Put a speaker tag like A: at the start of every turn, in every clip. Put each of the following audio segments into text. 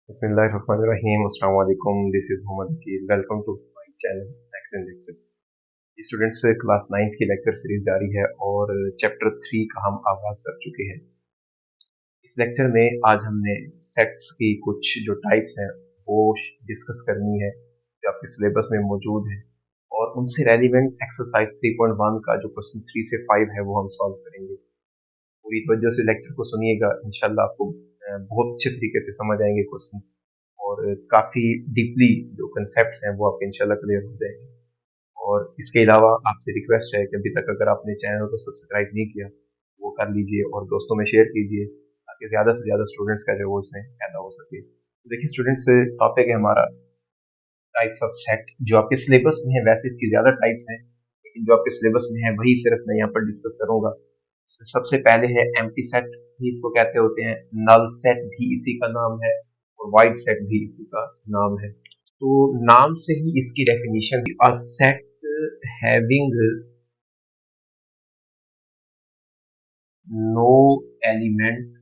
A: Bismillahirrahmanirrahim. Assalamu alaikum. This is Mohammad Akil. Welcome to my channel Accent Lectures. Students class 9th की lecture series जारी है और chapter 3 का हम आगाज कर चुके हैं। इस लेक्चर में आज हमने सेट्स की कुछ जो टाइप्स हैं वो डिस्कस करनी है जो आपके सिलेबस में मौजूद है और उनसे रेलिवेंट एक्सरसाइज 3.1 का जो क्वेश्चन 3 से 5 है वो हम सॉल्व करेंगे। पूरी तवज्जो से लेक्चर को सुनिएगा, इंशाल्लाह आपको बहुत अच्छे तरीके से समझ आएंगे क्वेश्चन और काफ़ी डीपली जो कंसेप्ट्स हैं वो आपके इंशाल्लाह क्लियर हो जाएंगे। और इसके अलावा आपसे रिक्वेस्ट है कि अभी तक अगर आपने चैनल को सब्सक्राइब नहीं किया वो कर लीजिए और दोस्तों में शेयर कीजिए ताकि ज़्यादा से ज़्यादा स्टूडेंट्स का जो वो इसमें फायदा हो सके। तो देखिए स्टूडेंट्स, टॉपिक है हमारा टाइप्स ऑफ सेट। जो आपके सिलेबस में है वैसे इसकी ज़्यादा टाइप्स हैं, लेकिन जो आपके सिलेबस में है वही सिर्फ मैं यहाँ पर डिस्कस करूँगा। सबसे पहले है एम्प्टी सेट, भी इसको कहते होते हैं, नल सेट भी इसी का नाम है और वाइड सेट भी इसी का नाम है। तो नाम से ही इसकी definition, a set having no element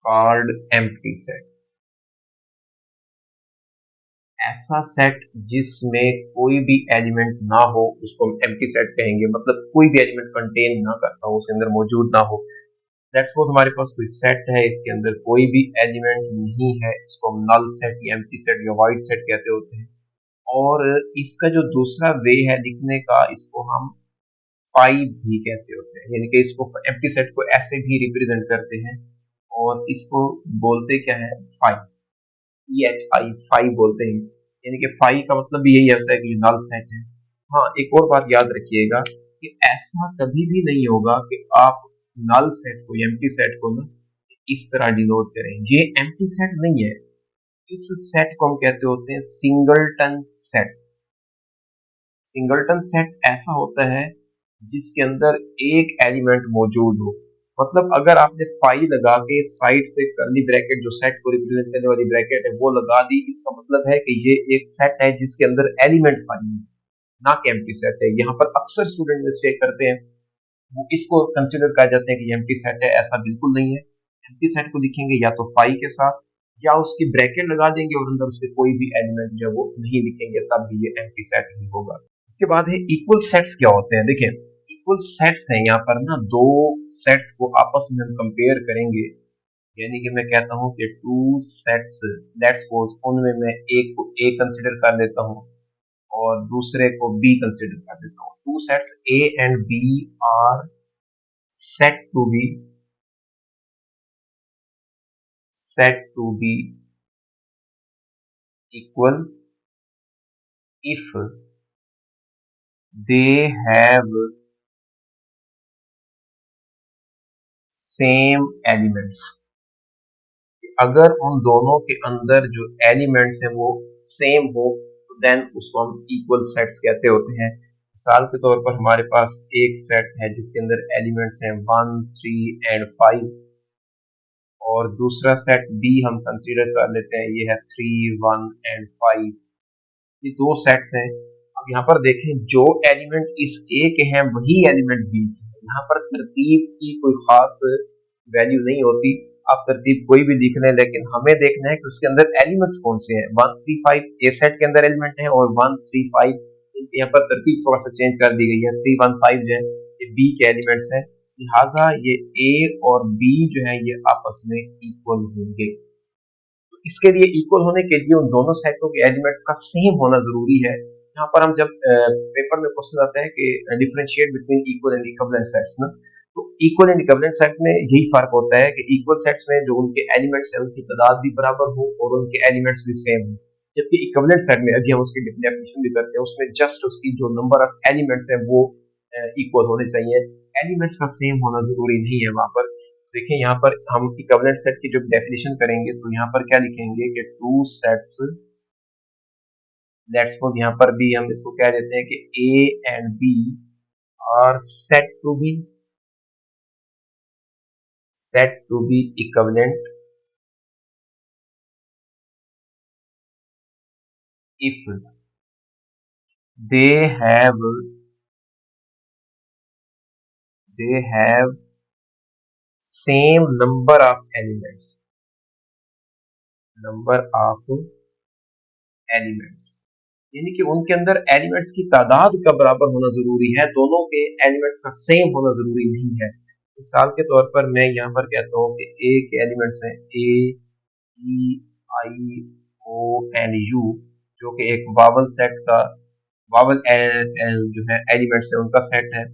A: called empty set. ऐसा सेट जिसमें कोई भी एलिमेंट ना हो उसको हम एम्प्टी सेट कहेंगे, मतलब कोई भी एलिमेंट कंटेन ना करता हो, उसके अंदर मौजूद ना हो। लेट्स सपोज हमारे पास कोई सेट है, इसके अंदर कोई भी एलिमेंट नहीं है, इसको हम नल सेट या एम्प्टी सेट या वाइड सेट कहते होते हैं। और इसका जो दूसरा वे है लिखने का, इसको हम फाइव भी कहते होते हैं, यानी कि इसको एम्प्टी सेट को ऐसे भी रिप्रेजेंट करते हैं और इसको बोलते क्या है, फाइव, EHI, फाइव बोलते हैं। यानी कि फाइव का मतलब भी यही होता है कि ये नल सेट है। हाँ, एक और बात याद रखिएगा कि ऐसा कभी भी नहीं होगा कि आप नल सेट को, एम्प्टी सेट को ना इस तरह डिनोट करें, ये एम्प्टी सेट नहीं है। इस सेट को हम कहते होते हैं सिंगलटन सेट। सिंगलटन सेट ऐसा होता है जिसके अंदर एक एलिमेंट मौजूद हो। मतलब अगर आपने फाइव लगा के साइड पे करली ब्रैकेट, जो सेट को रिप्रेजेंट करने वाली ब्रैकेट है, वो लगा दी, इसका मतलब है कि ये एक सेट है जिसके अंदर एलिमेंट फाइव है, ना कि एम्प्टी सेट है। यहाँ पर अक्सर स्टूडेंट मिस्टेक करते हैं, वो इसको कंसिडर कर जाते हैं कि एम्प्टी सेट है। ऐसा बिल्कुल नहीं है। एम्प्टी सेट को लिखेंगे या तो फाइव के साथ या उसकी ब्रैकेट लगा देंगे और अंदर उसके कोई भी एलिमेंट जो वो नहीं लिखेंगे, तब भी ये एम्प्टी सेट ही होगा। इसके बाद है इक्वल सेट्स। क्या होते हैं देखिए, इक्वल सेट्स हैं यहाँ पर ना, दो सेट्स को आपस में हम कंपेयर करेंगे। यानी कि मैं कहता हूँ कि टू सेट्स, लेट्स सपोज उनमें मैं एक को ए कंसिडर कर लेता हूँ और दूसरे को बी कंसिडर कर लेता हूँ। Two sets A and B are set to be set to be equal if they have same elements। अगर उन दोनों के अंदर जो एलिमेंट्स हैं वो सेम हो तो देन उसको हम इक्वल सेट्स कहते होते हैं। मिसाल के तौर पर हमारे पास एक सेट है जिसके अंदर एलिमेंट्स हैं 1, 3 एंड 5 और दूसरा सेट बी हम कंसीडर कर लेते हैं, ये है 3, 1 एंड 5। ये दो सेट्स हैं। अब यहाँ पर देखें, जो एलिमेंट इस ए के हैं वही एलिमेंट बी के हैं। यहाँ पर तरतीब की कोई खास वैल्यू नहीं होती, आप तरतीब कोई भी लिख लें, लेकिन हमें देखना है कि उसके अंदर एलिमेंट्स कौन से हैं। 1, 3, 5 ए सेट के अंदर एलिमेंट है और 1, 3, 5 यहाँ पर तरतीब थोड़ा सा चेंज कर दी गई है। 3, 1, 5 जो है ये बी के एलिमेंट्स हैं, लिहाजा ये ए और बी जो है ये आपस में इक्वल होंगे। इसके लिए इक्वल होने के लिए उन दोनों सेटों के एलिमेंट्स का सेम होना जरूरी है। यहाँ पर हम जब पेपर में क्वेश्चन आता है कि differentiate between equal and equivalent sets ना, तो इक्वल एंड इक्विवेलेंट सेट्स में यही फर्क होता है कि इक्वल सेट्स में जो उनके एलिमेंट्स हैं उनकी तादाद भी बराबर हो और उनके एलिमेंट्स भी सेम हो। जबकि इक्विवेलेंट सेट में अभी हम उसकी डेफिनेशन भी करते हैं, उसमें जस्ट उसकी जो नंबर ऑफ एलिमेंट्स है वो इक्वल होने चाहिए, एलिमेंट्स का सेम होना जरूरी नहीं है वहां पर। देखिए यहाँ पर हम इक्विवेलेंट सेट की जो डेफिनेशन करेंगे तो यहाँ पर क्या लिखेंगे कि टू सेट्स, लेट्स सपोज यहाँ पर भी हम इसको कह देते हैं कि A and B are set to be equivalent if they have they have same number of elements, number of elements, यानी कि उनके अंदर एलिमेंट्स की तादाद का बराबर होना जरूरी है, दोनों के एलिमेंट्स का सेम होना जरूरी नहीं है। मिसाल के तौर पर मैं यहाँ पर कहता हूँ कि ए के एलिमेंट्स हैं ए, ई, आई, ओ एंड यू, जो कि एक वावल सेट का वावल जो है एलिमेंट्स है उनका सेट है।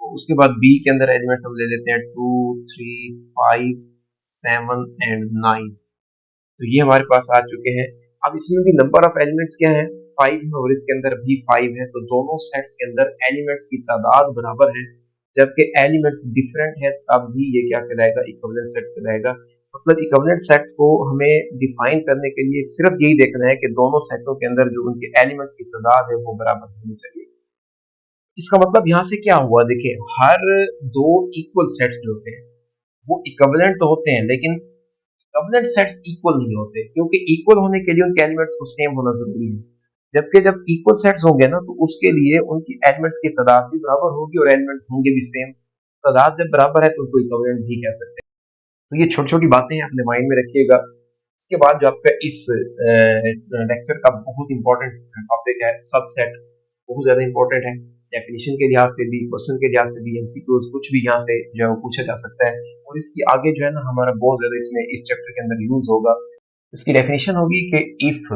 A: तो उसके बाद बी के अंदर एलिमेंट्स हम ले लेते हैं 2, 3, 5, 7 एंड 9। तो ये हमारे पास आ चुके हैं। अब इसमें भी नंबर ऑफ एलिमेंट्स क्या है, 5 है और इसके अंदर भी 5 है। तो दोनों सेट्स के अंदर एलिमेंट्स की तादाद बराबर है, जबकि एलिमेंट्स डिफरेंट है तब भी ये क्या कहलाएगा, इक्विवेलेंट सेट कहलाएगा। मतलब इक्विवेलेंट सेट्स को हमें डिफाइन करने के लिए सिर्फ यही देखना है कि दोनों सेटों के अंदर जो उनके एलिमेंट्स की तादाद है वो बराबर होनी चाहिए। इसका मतलब यहाँ से क्या हुआ, देखिए हर दो इक्वल सेट्स जो होते हैं वो इक्विवेलेंट तो होते हैं, लेकिन इक्विवेलेंट सेट्स इक्वल नहीं होते, क्योंकि इक्वल होने के लिए उनके एलिमेंट्स को सेम होना जरूरी है। जबकि जब इक्वल सेट्स होंगे ना, तो उसके लिए उनकी एलिमेंट्स की तादाद भी बराबर होगी और एलिमेंट होंगे भी सेम। तादाद जब बराबर है तो उनको इक्विवेलेंट भी कह सकते हैं। तो ये छोटी छोटी बातें अपने माइंड में रखिएगा। इसके बाद जो आपका इस लेक्चर का बहुत इंपॉर्टेंट टॉपिक है सबसेट, बहुत ज्यादा इंपॉर्टेंट है। डेफिनेशन के लिहाज से भी, क्वेश्चन के लिहाज से भी, एमसीक्यूज कुछ भी यहाँ से जो है वो पूछा जा सकता है, और इसकी आगे जो है ना हमारा बहुत ज्यादा इसमें इस चैप्टर के अंदर यूज होगा। इसकी डेफिनेशन होगी कि if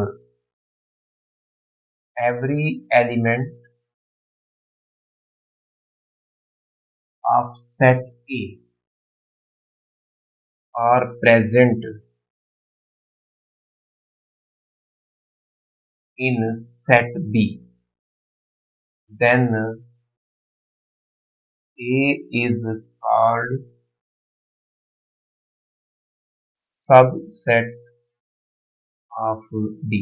A: every element of set A are present in set B, then A is called subset of D।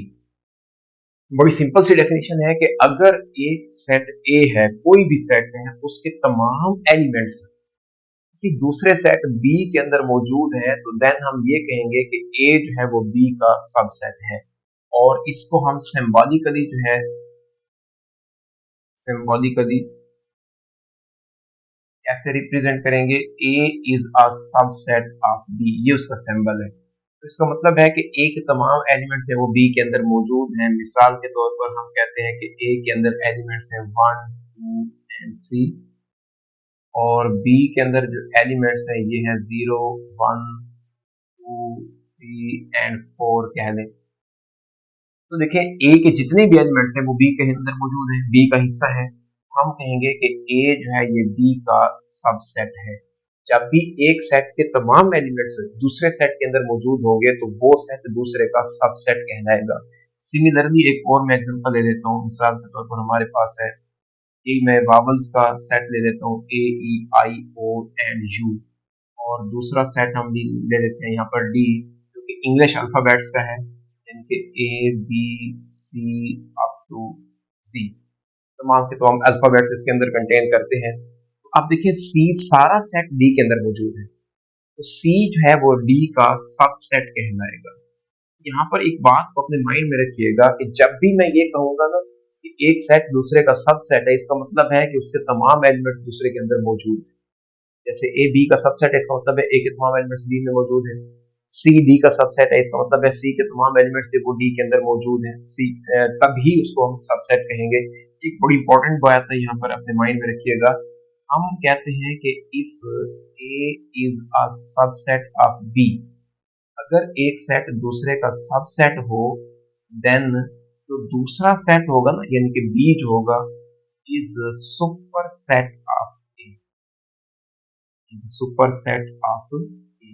A: बड़ी सिंपल सी डेफिनेशन है कि अगर एक सेट ए है, कोई भी सेट है, उसके तमाम एलिमेंट्स किसी दूसरे सेट बी के अंदर मौजूद है, तो देन हम ये कहेंगे कि ए जो है वो बी का सबसेट है। और इसको हम सिंबॉलिकली जो है, सिंबॉलिकली ऐसे रिप्रेजेंट करेंगे, A is a subset of B, ये उसका सिंबल है। तो इसका मतलब है कि ए के तमाम एलिमेंट्स है वो बी के अंदर मौजूद हैं। मिसाल के तौर पर हम कहते हैं कि ए के अंदर एलिमेंट्स हैं 1, 2 एंड 3, और बी के अंदर जो एलिमेंट्स हैं ये हैं 0, 1, 2, 3 एंड 4 कह लें। तो देखें ए के जितने भी एलिमेंट्स हैं वो बी के अंदर मौजूद हैं, बी का हिस्सा है। हम कहेंगे कि ए जो है ये बी का सबसेट है। जब भी एक सेट के तमाम एलिमेंट्स दूसरे सेट के अंदर मौजूद होंगे तो वो सेट दूसरे का सबसेट कहलाएगा। सिमिलरली एक और मैं एग्जांपल ले लेता हूँ। मिसाल के तौर पर हमारे पास है कि मैं वावल्स का सेट ले लेता हूँ ए, ई, आई, ओ एंड यू, और दूसरा सेट हम ले लेते हैं यहाँ पर डी, जो कि इंग्लिश अल्फाबेट्स का है, इनके ए, बी, सी अप टू सी, तमाम के तमाम अल्फाबेट्स इसके अंदर कंटेन करते हैं। तो अब देखिए सी सारा सेट डी के अंदर मौजूद है, तो सी जो है वो डी का सबसेट कहलाएगा। यहाँ पर एक बात को अपने माइंड में रखिएगा कि जब भी मैं ये कहूंगा ना कि एक सेट दूसरे का सबसेट है, इसका मतलब है कि उसके तमाम एलिमेंट्स दूसरे के अंदर मौजूद है। जैसे ए बी का सबसेट है, इसका मतलब है ए के तमाम एलिमेंट्स बी में मौजूद है। सी डी का सबसेट है, इसका मतलब है सी के तमाम एलिमेंट्स जो डी के अंदर मौजूद है, सी तभी उसको हम सबसेट कहेंगे। एक बड़ी इंपॉर्टेंट बात है यहाँ पर अपने माइंड में रखिएगा। हम कहते हैं कि if A is a subset of B, अगर एक सेट दूसरे का सबसेट हो, देन जो दूसरा सेट होगा ना, यानी कि बी जो होगा, is superset of superset of A,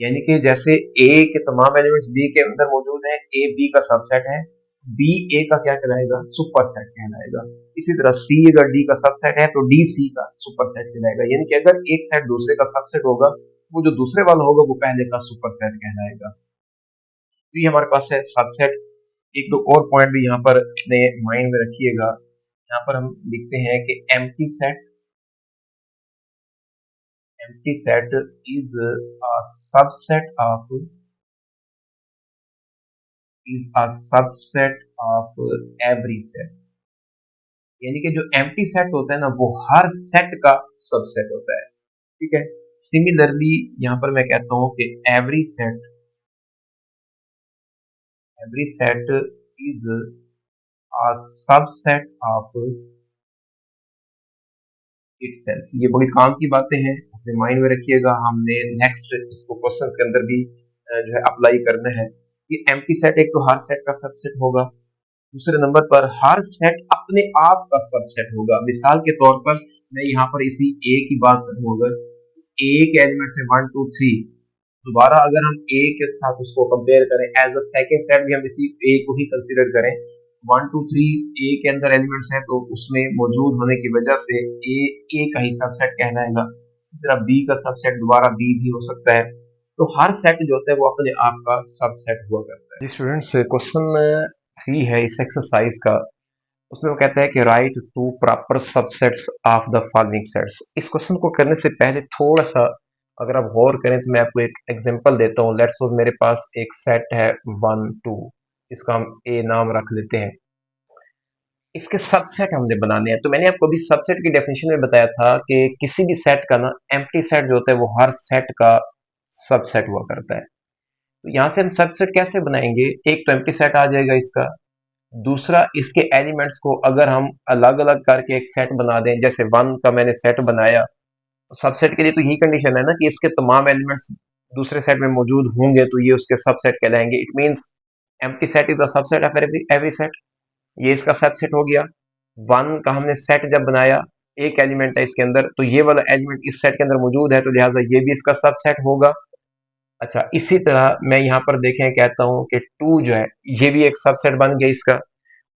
A: यानी कि जैसे ए के तमाम एलिमेंट्स बी के अंदर मौजूद हैं, ए बी का सबसेट है, बी ए का क्या कहलाएगा, सुपर सेट कहलाएगा। इसी तरह सी अगर डी का सबसेट है तो डी सी का सुपर सेट कहलाएगा। यानी कि अगर एक सेट दूसरे का सबसेट होगा, वो जो दूसरे वाला होगा वो पहले का सुपर सेट कहलाएगा। तो ये हमारे पास है सबसेट। एक दो और पॉइंट भी यहाँ पर अपने माइंड में रखिएगा। यहाँ पर हम लिखते हैं कि empty set is a subset of every set, यानी कि जो एम्प्टी सेट होता है ना वो हर सेट का सबसेट होता है। ठीक है, सिमिलरली यहाँ पर मैं कहता हूँ कि every set is a subset of itself. ये बड़ी काम की बातें हैं, अपने माइंड में रखिएगा। हमने नेक्स्ट इसको क्वेश्चंस के अंदर भी जो है अप्लाई करना है। ये एम्प्टी सेट एक तो हर सेट का सबसेट होगा, दूसरे नंबर पर हर सेट अपने आप का सबसेट होगा। मिसाल के तौर पर मैं यहाँ पर इसी ए की बात करूँ, अगर ए के एलिमेंट से 1 2 3, दोबारा अगर हम ए के साथ उसको कंपेयर करें एज अ सेकंड सेट भी हम इसी ए को ही कंसीडर करें, 1 2 3 ए के अंदर एलिमेंट्स हैं तो उसमें मौजूद होने की वजह से ए का ही सबसेट कहलाएगा। इसी तरह बी का सबसेट दोबारा बी भी हो सकता है। तो हर सेट जो होता है वो अपने आप का सबसेट हुआ करता है। जी स्टूडेंट्स, क्वेश्चन 3 है इस एक्सरसाइज का। उसमें वो कहता है कि write two proper subsets of the following sets. इस क्वेश्चन को करने से पहले थोड़ा सा अगर आप गौर करें तो मैं आपको एक एग्जांपल देता हूँ। लेट्स सपोज मेरे पास एक सेट है 1 2, इसका हम ए नाम रख लेते हैं। इसके सबसेट हमने बनाने हैं। तो मैंने आपको अभी सबसेट की डेफिनेशन में बताया था कि किसी भी सेट का ना एम्प्टी सेट जो होता है वो हर सेट का सबसेट हुआ करता है। तो यहाँ से हम सबसेट कैसे बनाएंगे? एक तो एम्प्टी सेट आ जाएगा इसका, दूसरा इसके एलिमेंट्स को अगर हम अलग अलग करके एक सेट बना दें, जैसे 1 का मैंने सेट बनाया, तो सबसेट के लिए तो यही कंडीशन है ना कि इसके तमाम एलिमेंट्स दूसरे सेट में मौजूद होंगे तो ये उसके सबसेट कहलाएंगे। It means empty set is the subset of every set. ये इसका सबसेट हो गया। 1 का हमने सेट जब बनाया, एक एलिमेंट है इसके अंदर, तो ये वाला एलिमेंट इस सेट के अंदर मौजूद है तो लिहाजा ये भी इसका सबसेट होगा। अच्छा, इसी तरह मैं यहाँ पर देखें कहता हूँ कि 2 जो है ये भी एक सबसेट बन गया इसका।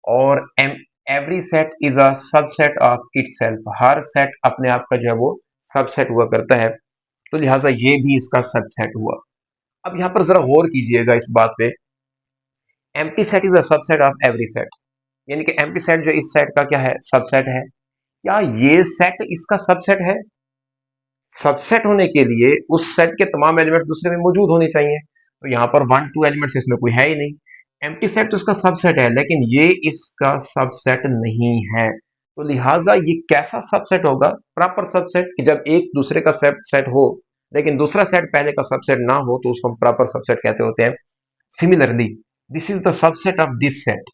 A: और every set is a subset of itself. Her set अपने आप का जो है वो सबसेट हुआ करता है, तो लिहाजा ये भी इसका सबसेट हुआ। अब यहाँ पर जरा गौर कीजिएगा इस बात पे, empty set is a subset of every set, यानी कि एम्प्टी सेट जो इस सेट का क्या है, सबसेट है। क्या ये सेट इसका सबसेट है? सबसेट होने के लिए उस सेट के तमाम एलिमेंट दूसरे में मौजूद होने चाहिए। तो यहाँ पर 1 2 एलिमेंट्स इसमें कोई है ही नहीं। एम्प्टी सेट तो इसका सबसेट है, लेकिन ये इसका सबसेट नहीं है। तो लिहाजा ये कैसा सबसेट होगा? प्रॉपर सबसेट, कि जब एक दूसरे का सेट हो लेकिन दूसरा सेट पहले का सबसेट ना हो तो उसको हम प्रॉपर सबसेट कहते होते हैं। Similarly this is the subset of this set.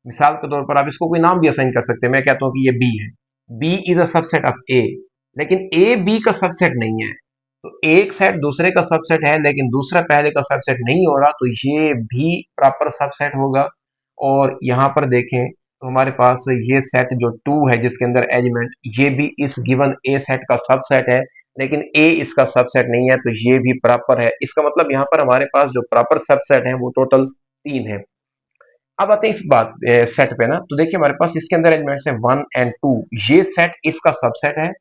A: मिसाल के तौर पर आप इसको कोई नाम भी असाइन कर सकते हैं। मैं कहता हूं कि ये बी है, B is a subset of A, लेकिन ए बी का सबसेट नहीं है। तो एक सेट दूसरे का सबसेट है लेकिन दूसरा पहले का सबसेट नहीं हो रहा, तो ये भी प्रॉपर सबसेट होगा। और यहां पर देखें तो हमारे पास ये सेट जो 2 है जिसके अंदर एलिमेंट, ये भी इस गिवन ए सेट का सबसेट है, लेकिन ए इसका सबसेट नहीं है, तो ये भी प्रॉपर है। इसका मतलब यहां पर हमारे पास जो प्रॉपर सबसेट है वो टोटल 3 है। अब आते हैं इस बात सेट पे ना, तो देखिए हमारे पास इसके अंदर एलिमेंट्स हैं 1 एंड 2। ये सेट इसका सबसेट है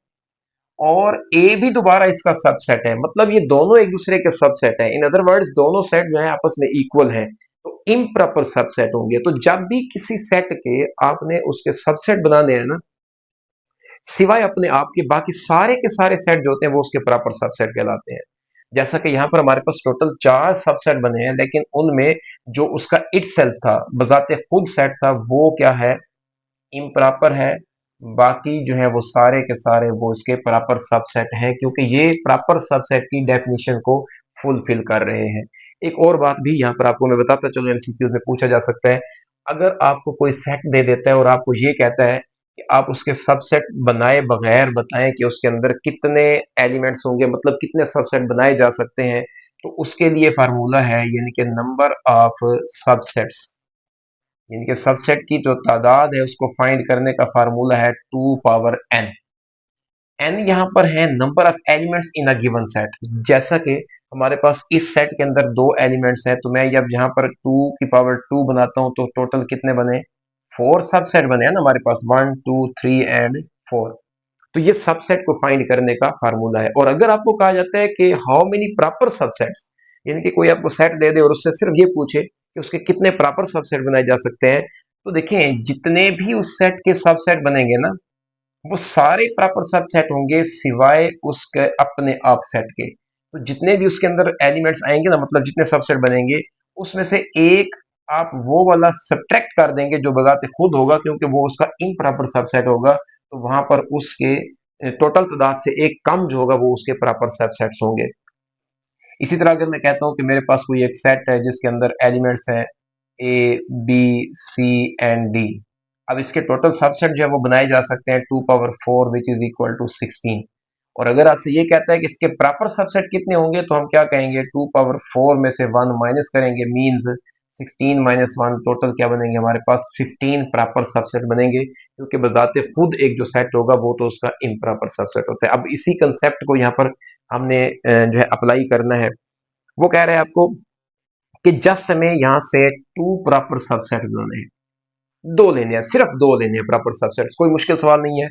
A: और ए भी दोबारा इसका सबसेट है, मतलब ये दोनों एक दूसरे के सबसेट है। इन अदर वर्ड्स दोनों सेट जो है आपस में इक्वल हैं, तो इम्प्रॉपर सबसेट होंगे। तो जब भी किसी सेट के आपने उसके सबसेट बनाने हैं ना, सिवाय अपने आप के बाकी सारे के सारे सेट जो होते हैं वो उसके प्रॉपर सबसेट कहलाते हैं। जैसा कि यहाँ पर हमारे पास टोटल 4 सबसेट बने हैं, लेकिन उनमें जो उसका इटसेल्फ था, बजाते खुद सेट था, वो क्या है, इम्प्रॉपर है। बाकी जो है वो सारे के सारे वो इसके प्रॉपर सबसेट हैं, क्योंकि ये प्रॉपर सबसेट की डेफिनेशन को फुलफिल कर रहे हैं। एक और बात भी यहाँ पर आपको मैं बताता चलूं, एमसीक्यूज में पूछा जा सकता है। अगर आपको कोई सेट दे देता है और आपको ये कहता है कि आप उसके सबसेट बनाए बगैर बताएं कि उसके अंदर कितने एलिमेंट्स होंगे, मतलब कितने सबसेट बनाए जा सकते हैं, तो उसके लिए फार्मूला है, यानी कि नंबर ऑफ सबसेट्स, यानी कि सबसेट की जो तादाद है उसको फाइंड करने का फार्मूला है 2 पावर n। n यहाँ पर है number of elements in a given set. जैसा कि हमारे पास इस सेट के अंदर 2 एलिमेंट्स हैं, तो मैं जब यहाँ पर 2 की पावर 2 बनाता हूँ तो टोटल कितने बने, 4 सबसेट बने हैं ना हमारे पास, 1 2 3 एंड 4। तो ये सबसेट को फाइंड करने का फार्मूला है। और अगर आपको कहा जाता है कि हाउ मेनी प्रॉपर सबसेट्स, यानी कि कोई आपको सेट दे दे और उससे सिर्फ ये पूछे कि उसके कितने प्रॉपर सबसेट बनाए जा सकते हैं, तो देखें जितने भी उस सेट के सबसेट बनेंगे ना, वो सारे प्रॉपर सबसेट होंगे सिवाय उसके अपने आप सेट के। तो जितने भी उसके अंदर एलिमेंट्स आएंगे ना, मतलब जितने सबसेट बनेंगे, उसमें से एक आप वो वाला सब्ट्रैक्ट कर देंगे जो बजाते खुद होगा, क्योंकि वो उसका इम्प्रॉपर सबसेट होगा। तो वहां पर उसके टोटल तादाद से एक कम जो होगा वो उसके प्रॉपर सबसेट्स होंगे। इसी तरह अगर मैं कहता हूँ कि मेरे पास कोई एक सेट है जिसके अंदर एलिमेंट्स हैं A B C and D, अब इसके टोटल सबसेट जो है वो बनाए जा सकते हैं 2 power 4 which is equal to 16। और अगर आपसे ये कहता है कि इसके प्रॉपर सबसेट कितने होंगे तो हम क्या कहेंगे, 2 पावर 4 में से 1 माइनस करेंगे, मीन्स 16 - 1 टोटल क्या बनेंगे हमारे पास 15 प्रॉपर सबसेट बनेंगे, क्योंकि बजाते खुद एक जो सेट होगा वो तो उसका इम्प्रॉपर सबसेट होता है। अब इसी कंसेप्ट को यहाँ पर हमने जो है अप्लाई करना है। वो कह रहे हैं आपको कि जस्ट हमें यहाँ से 2 प्रॉपर सबसेट बनाने हैं, 2 लेने हैं, सिर्फ 2 लेने हैं प्रॉपर सबसेट्स, कोई मुश्किल सवाल नहीं है।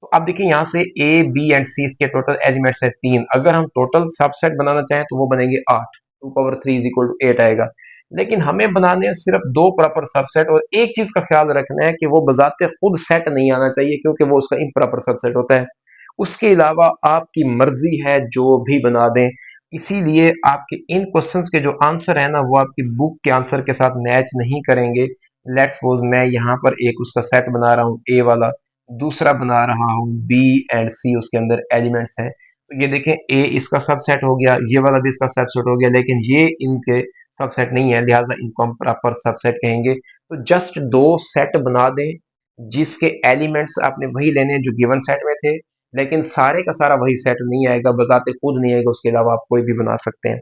A: तो अब देखिए यहाँ से ए बी एंड सी के टोटल एलिमेंट्स है 3, अगर हम टोटल सबसेट बनाना चाहें तो वो बनेंगे 8, 2 पावर 3 इज इक्वल टू 8 आएगा। लेकिन हमें बनाने हैं सिर्फ 2 प्रॉपर सबसेट, और एक चीज का ख्याल रखना है कि वो बजाते खुद सेट नहीं आना चाहिए, क्योंकि वो उसका इम्प्रॉपर सबसेट होता है। उसके अलावा आपकी मर्जी है जो भी बना दें, इसीलिए आपके इन क्वेश्चंस के जो आंसर है ना वो आपकी बुक के आंसर के साथ मैच नहीं करेंगे। लेट्स सपोज मैं यहाँ पर एक उसका सेट बना रहा हूँ ए वाला, दूसरा बना रहा हूँ बी एंड सी, उसके अंदर एलिमेंट्स हैं, तो ये देखें ए इसका सबसेट हो गया, ये वाला भी इसका सबसेट हो गया, लेकिन ये इनके सबसेट नहीं है, लिहाजा इनको हम प्रॉपर सबसेट कहेंगे। तो जस्ट 2 सेट बना दें जिसके एलिमेंट्स आपने वही लेने हैं जो गिवन सेट में थे, लेकिन सारे का सारा वही सेट नहीं आएगा, बताते खुद नहीं आएगा, उसके अलावा आप कोई भी बना सकते हैं।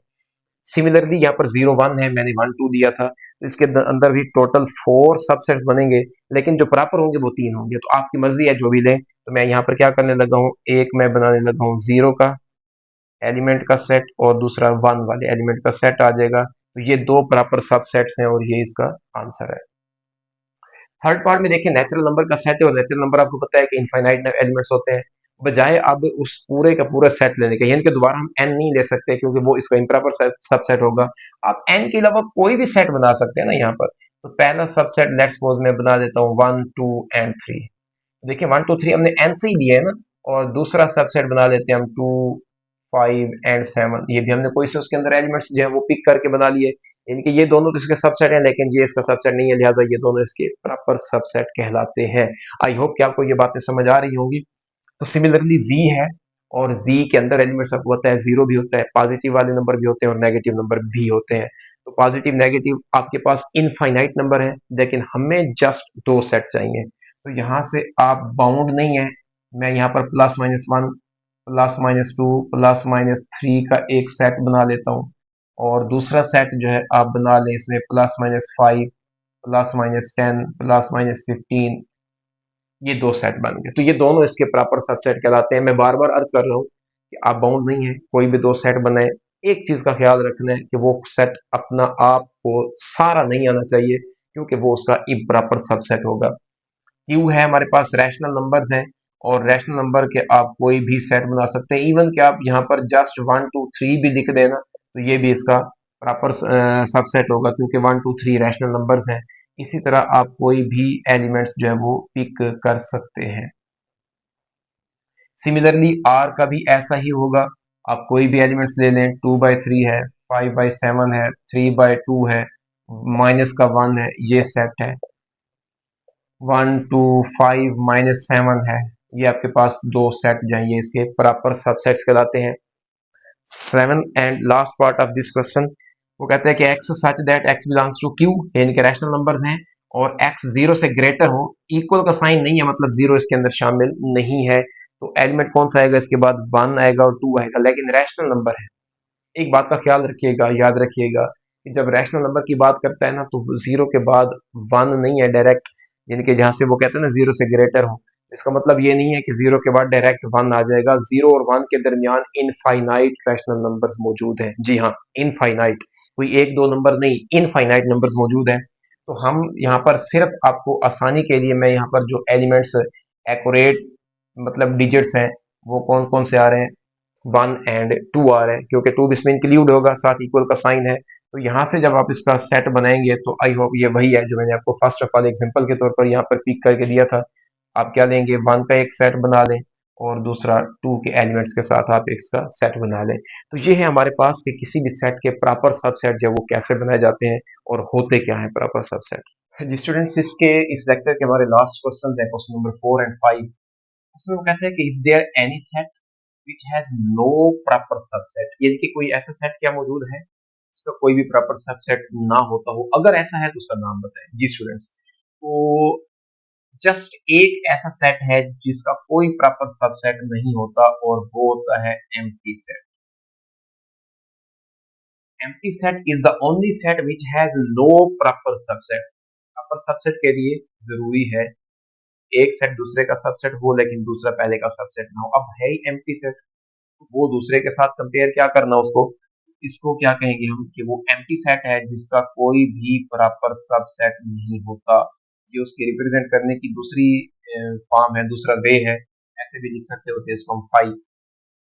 A: सिमिलरली यहाँ पर 0 1 है, मैंने 1 2 दिया था, तो इसके अंदर भी टोटल 4 सबसेट्स बनेंगे, लेकिन जो प्रॉपर होंगे वो 3 होंगे। तो आपकी मर्जी है जो भी लें। तो मैं यहाँ पर क्या करने लगा हूँ, एक मैं बनाने लगा हूँ 0 का एलिमेंट का सेट और दूसरा 1 वाले एलिमेंट का सेट आ जाएगा। तो ये 2 प्रॉपर सबसेट्स हैं और ये इसका आंसर है। थर्ड पार्ट में देखिए नेचुरल नंबर का सेट है, और नेचुरल नंबर आपको पता है कि इनफाइनाइट एलिमेंट्स होते हैं। बजाय अब उस पूरे का पूरा सेट लेने के, यानी कि दोबारा हम एन नहीं ले सकते क्योंकि वो इसका इम्प्रॉपर सबसेट होगा। आप एन के अलावा कोई भी सेट बना सकते हैं ना यहाँ पर। तो पहला सबसेट लेट्स सपोज मैं बना देता हूँ 1 2 एंड 3। देखिए 1 2 3 हमने एन से ही लिए है ना, और दूसरा सबसेट बना लेते हैं हम 2 5 एंड 7, ये भी हमने कोई से उसके अंदर एलिमेंट्स जो है वो पिक करके बना लिए, इनके ये दोनों तो इसके सबसेट हैं, लेकिन ये इसका सबसेट नहीं है, लिहाजा ये दोनों इसके प्रॉपर सबसेट कहलाते हैं। आई होप कि आपको ये बातें समझ आ रही होंगी। तो सिमिलरली जी है, और जी के अंदर एलिमेंट्स आपको पता है जीरो भी होता है, पॉजिटिव वाले नंबर भी होते हैं और नेगेटिव नंबर भी होते हैं। तो पॉजिटिव नेगेटिव आपके पास इनफाइनाइट नंबर है, लेकिन हमें जस्ट 2 सेट चाहिए। तो यहाँ से आप बाउंड नहीं है, मैं यहाँ पर +-1 +-2 +-3 का एक सेट बना लेता हूँ, और दूसरा सेट जो है आप बना लें इसमें +-5 +-10 +-15, ये 2 सेट बन गए। तो ये दोनों इसके प्रॉपर सबसेट कहलाते हैं। मैं बार बार अर्ज कर रहा हूँ कि आप बाउंड नहीं है, कोई भी 2 सेट बनाए, एक चीज का ख्याल रखना है कि वो सेट अपना आप को सारा नहीं आना चाहिए, क्योंकि वो उसका इम्प्रॉपर सबसेट होगा। क्यू है हमारे पास, रैशनल नंबर्स हैं, और रैशनल नंबर के आप कोई भी सेट बना सकते हैं, इवन कि आप यहाँ पर जस्ट 1 2 3 भी लिख देना तो ये भी इसका प्रॉपर सबसेट होगा, क्योंकि 1 2 3 रैशनल नंबर्स हैं। इसी तरह आप कोई भी एलिमेंट्स जो है वो पिक कर सकते हैं। सिमिलरली आर का भी ऐसा ही होगा, आप कोई भी एलिमेंट्स ले लें, 2/3 है, 5/7 है, 3/2 है, -1 है, ये सेट है। 1 2 5 -7 है, ये आपके पास 2 सेट जो हैं ये इसके प्रॉपर सबसेट्स कहलाते हैं। 7 and last part of this question, वो कहते हैं कि x such that x belongs to q, यानी कि रैशनल नंबर्स हैं, और x 0 से ग्रेटर हो, इक्वल का साइन नहीं है, मतलब 0 इसके अंदर शामिल नहीं है, तो एलिमेंट कौन सा आएगा इसके बाद, 1 आएगा और 2 आएगा, लेकिन रैशनल नंबर है। एक बात का ख्याल रखिएगा, याद रखिएगा कि जब रैशनल नंबर की बात करता है ना तो 0 के बाद 1 नहीं है डायरेक्ट, यानी कि जहां से वो कहते हैं ना 0 से ग्रेटर हो, इसका मतलब ये नहीं है कि 0 के बाद डायरेक्ट 1 आ जाएगा। 0 और 1 के दरमियान इनफाइनाइट रैशनल नंबर्स मौजूद हैं, जी हाँ, इनफाइनाइट, कोई एक दो नंबर नहीं, इनफाइनाइट नंबर्स मौजूद हैं। तो हम यहाँ पर सिर्फ आपको आसानी के लिए मैं यहाँ पर जो एलिमेंट्स एक्यूरेट मतलब डिजिट्स हैं वो कौन कौन से आ रहे हैं, 1 एंड 2 आ रहे हैं, क्योंकि 2 भी इसमें इंक्लूड होगा, साथ इक्वल का साइन है। तो यहाँ से जब आप इसका सेट बनाएंगे तो आई होप ये वही है जो मैंने आपको फर्स्ट ऑफ ऑल एग्जांपल के तौर पर यहाँ पर पिक करके दिया था। आप क्या लेंगे, 1 का एक सेट बना लें और दूसरा 2 के एलिमेंट्स के साथ आप इसका सेट बना लें। तो ये है हमारे पास कि किसी भी सेट के प्रॉपर सबसेट जो वो कैसे बनाए जाते हैं और होते क्या है प्रॉपर सबसेट। जी स्टूडेंट्स, इसके इस लेक्चर के हमारे लास्ट क्वेश्चन है, क्वेश्चन नंबर 4 एंड 5। उसमें वो कहते हैं कि is there any set which has no proper subset, यानी कि कोई ऐसा सेट क्या मौजूद है इसका कोई भी प्रॉपर सबसेट ना होता हो, अगर ऐसा है तो उसका नाम बताएं। जी स्टूडेंट्स, तो जस्ट एक ऐसा सेट है जिसका कोई प्रॉपर सबसेट नहीं होता और वो होता है empty set. Empty set is the only set which has no proper subset. Proper subset के लिए जरूरी है एक सेट दूसरे का सबसेट हो लेकिन दूसरा पहले का सबसेट ना हो। अब है ही एम्प्टी सेट, वो दूसरे के साथ कंपेयर क्या करना उसको, इसको क्या कहेंगे हम कि वो एम्प्टी सेट है जिसका कोई भी प्रॉपर सबसेट नहीं होता। ये उसकी रिप्रेजेंट करने की दूसरी फॉर्म है, दूसरा वे है, ऐसे भी लिख सकते होते हैं इसको हम फाइव।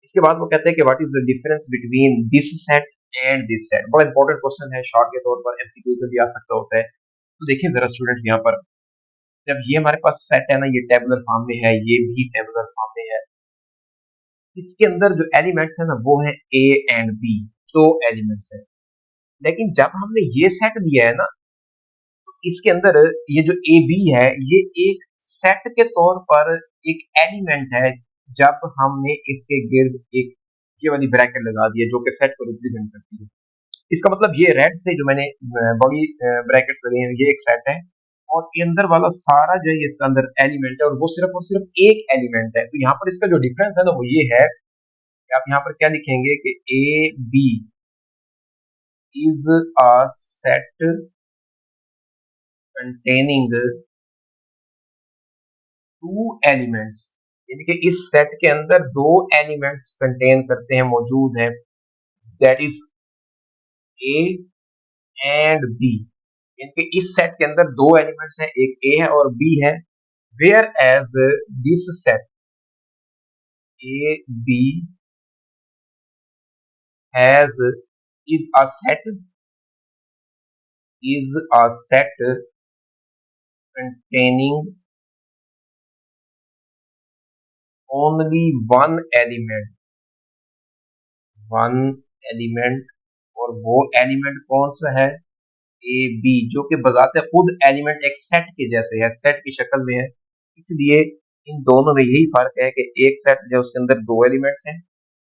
A: इसके बाद वो कहते हैं कि what is the difference between this set and this set. बड़ा इंपॉर्टेंट क्वेश्चन है, शॉर्ट के तौर पर एमसीक्यू पे भी आ सकता होता है। तो देखिए जरा स्टूडेंट्स, यहाँ पर जब ये हमारे पास सेट है ना, ये टेबुलर फॉर्म में है, ये भी टेबुलर फॉर्म में है, इसके अंदर जो एलिमेंट्स है ना वो है ए एंड बी, दो एलिमेंट्स है। लेकिन जब हमने ये सेट दिया है ना, तो इसके अंदर ये जो ए बी है ये एक सेट के तौर पर एक एलिमेंट है। जब हमने इसके गिर्द एक ये वाली ब्रैकेट लगा दी है जो कि सेट को रिप्रेजेंट करती है, इसका मतलब ये रेड से जो मैंने बड़ी ब्रैकेट्स लगे हैं ये एक सेट है, और ये अंदर वाला सारा जो है ये इसका अंदर एलिमेंट है और सिर्फ एक एलिमेंट है। तो यहाँ पर इसका जो डिफरेंस है ना वो ये है कि आप यहाँ पर क्या लिखेंगे कि A B is a set containing two elements, यानी कि इस सेट के अंदर दो एलिमेंट्स कंटेन करते हैं, मौजूद है, that is A and B. यानी कि इस सेट के अंदर दो एलिमेंट्स हैं, एक ए है और बी है। Whereas this set A B has is a set containing only one element, और वो एलिमेंट कौन सा है, ए बी, जो कि बजाते खुद एलिमेंट एक सेट के जैसे है, सेट की शक्ल में है। इसलिए इन दोनों में यही फर्क है कि एक सेट जो उसके अंदर दो एलिमेंट्स हैं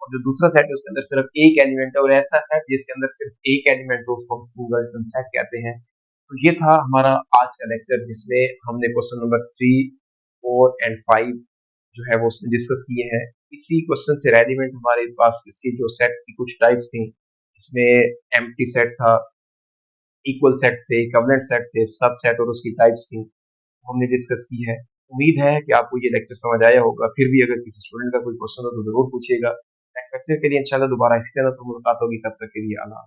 A: और जो दूसरा सेट है उसके अंदर सिर्फ एक एलिमेंट है, और ऐसा सेट जिसके अंदर सिर्फ एक एलिमेंट हो उसको हम सिंगलटन सेट कहते हैं। तो ये था हमारा आज का लेक्चर जिसमें हमने क्वेश्चन नंबर 3, 4 एंड 5 जो है वो डिस्कस किए हैं। इसी क्वेश्चन से रेलिवेंट हमारे पास इसके जो सेट्स की कुछ टाइप्स थी, इसमें एम्प्टी सेट था, इक्वल सेट्स थे, कवलेंट सेट थे, सब सेट और उसकी टाइप्स थी, हमने डिस्कस की है। उम्मीद है कि आपको ये लेक्चर समझ आया होगा। फिर भी अगर किसी स्टूडेंट का कोई क्वेश्चन हो तो जरूर पूछिएगा। नेक्स्ट लेक्चर के लिए इंशाल्लाह दोबारा इसी चैनल पर मुलाकात होगी, तब तक के लिए अल्लाह।